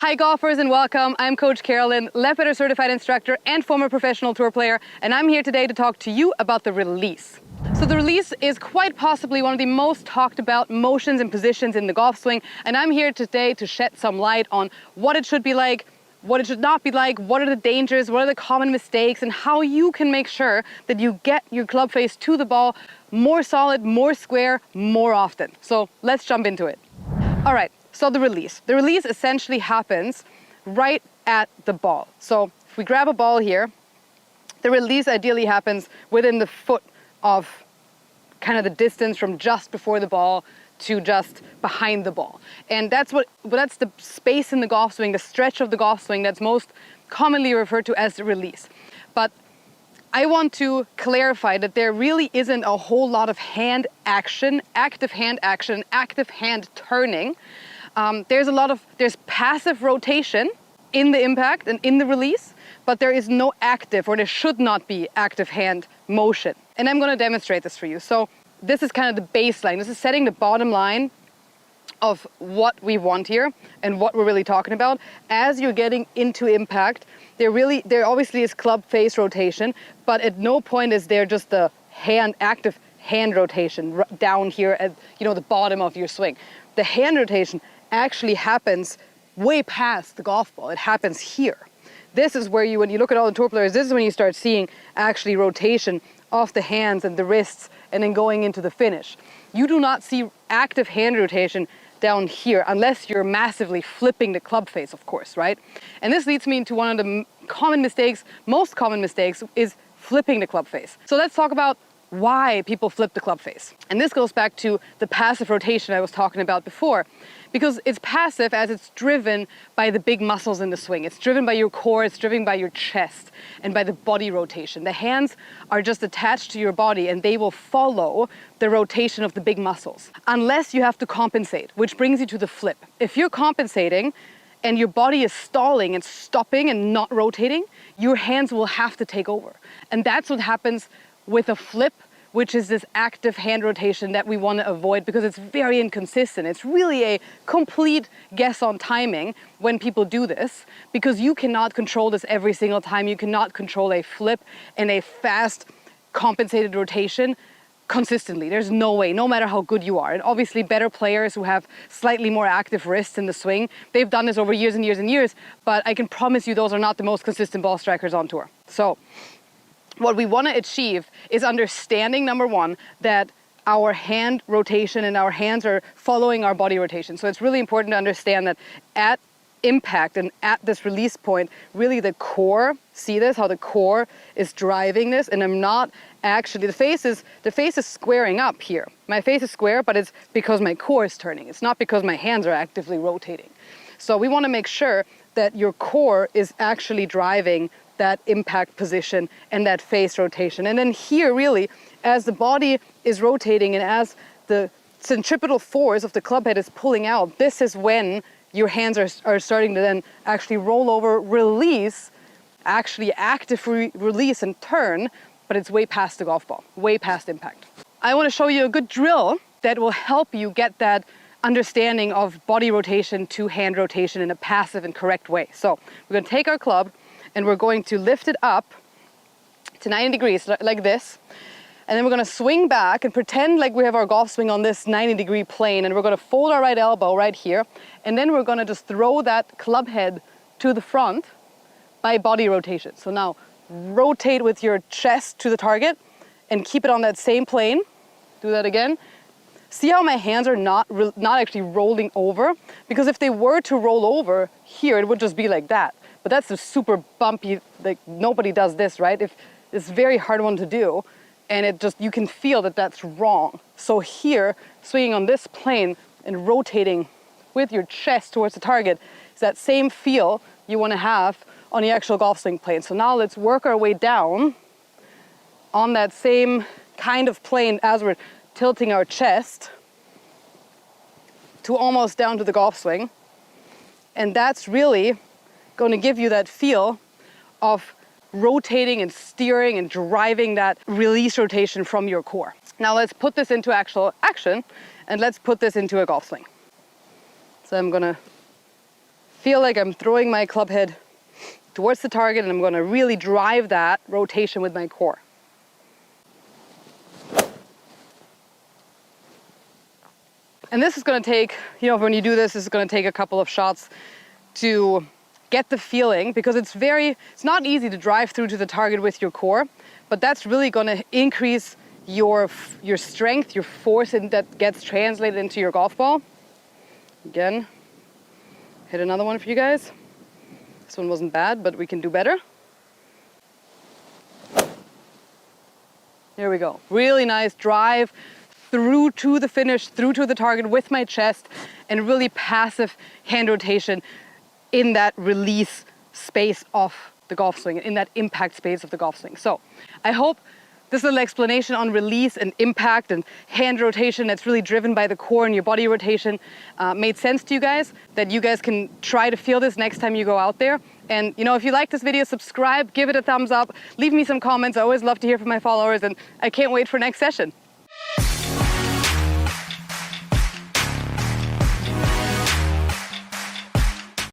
Hi golfers and welcome. I'm Coach Carolyn, Leadbetter certified instructor and former professional tour player, and I'm here today to talk to you about the release. So the release is quite possibly one of the most talked about motions and positions in the golf swing, and I'm here today to shed some light on what it should be like, what it should not be like, what are the dangers, what are the common mistakes, and how you can make sure that you get your club face to the ball more solid, more square, more often. So let's jump into it. All right. So the release essentially happens right at the ball. So if we grab a ball here, the release ideally happens within the foot of kind of the distance from just before the ball to just behind the ball. And that's the space in the golf swing, the stretch of the golf swing that's most commonly referred to as the release. But I want to clarify that there really isn't a whole lot of hand action, active hand turning. There's passive rotation in the impact and in the release, but there is no active, or there should not be active hand motion. And I'm going to demonstrate this for you. So this is kind of the baseline. This is setting the bottom line of what we want here and what we're really talking about. As you're getting into impact, there obviously is club face rotation, but at no point is there just the active hand rotation down here at the bottom of your swing. The hand rotation actually happens way past the golf ball. It happens here. This is where when you look at all the tour players, this is when you start seeing actually rotation of the hands and the wrists and then going into the finish. You do not see active hand rotation down here unless you're massively flipping the club face, of course, right? And this leads me into one of the most common mistakes is flipping the club face. So let's talk about why people flip the club face. And this goes back to the passive rotation I was talking about before, because it's passive as it's driven by the big muscles in the swing. It's driven by your core, it's driven by your chest and by the body rotation. The hands are just attached to your body and they will follow the rotation of the big muscles, unless you have to compensate, which brings you to the flip. If you're compensating and your body is stalling and stopping and not rotating, your hands will have to take over. And that's what happens with a flip, which is this active hand rotation that we want to avoid because it's very inconsistent. It's really a complete guess on timing when people do this, because you cannot control this every single time. You cannot control a flip and a fast compensated rotation consistently. There's no way, no matter how good you are. And obviously better players who have slightly more active wrists in the swing, they've done this over years and years and years, but I can promise you those are not the most consistent ball strikers on tour. So what we want to achieve is understanding, number one, that our hand rotation and our hands are following our body rotation. So it's really important to understand that at impact and at this release point, really the core, see this, how the core is driving this, and I'm not actually, the face is squaring up here. My face is square, but it's because my core is turning. It's not because my hands are actively rotating. So we want to make sure that your core is actually driving that impact position and that face rotation. And then here really, as the body is rotating and as the centripetal force of the club head is pulling out, this is when your hands are starting to then actually roll over, release, actually actively release and turn, but it's way past the golf ball, way past impact. I want to show you a good drill that will help you get that understanding of body rotation to hand rotation in a passive and correct way. So we're going to take our club and we're going to lift it up to 90 degrees like this. And then we're going to swing back and pretend like we have our golf swing on this 90-degree plane, and we're going to fold our right elbow right here. And then we're going to just throw that club head to the front by body rotation. So now rotate with your chest to the target and keep it on that same plane. Do that again. See how my hands are not actually rolling over? Because if they were to roll over here, it would just be like that. But that's a super bumpy, like nobody does this, right? It's a very hard one to do, and you can feel that that's wrong. So here, swinging on this plane and rotating with your chest towards the target is that same feel you want to have on the actual golf swing plane. So now let's work our way down on that same kind of plane as we're tilting our chest to almost down to the golf swing. And that's really going to give you that feel of rotating and steering and driving that release rotation from your core. Now let's put this into actual action and let's put this into a golf swing. So I'm gonna feel like I'm throwing my club head towards the target, and I'm going to really drive that rotation with my core. And this is going to take, when you do this is going to take a couple of shots to get the feeling, because it's not easy to drive through to the target with your core, but that's really going to increase your strength, your force, and that gets translated into your golf ball. Again, hit another one for you guys. This one wasn't bad, but we can do better. There we go. Really nice drive through to the finish, through to the target with my chest, and really passive hand rotation in that release space of the golf swing, in that impact space of the golf swing. So I hope this little explanation on release and impact and hand rotation that's really driven by the core and your body rotation made sense to you guys, that you guys can try to feel this next time you go out there. And if you like this video, subscribe, give it a thumbs up, leave me some comments. I always love to hear from my followers, and I can't wait for next session.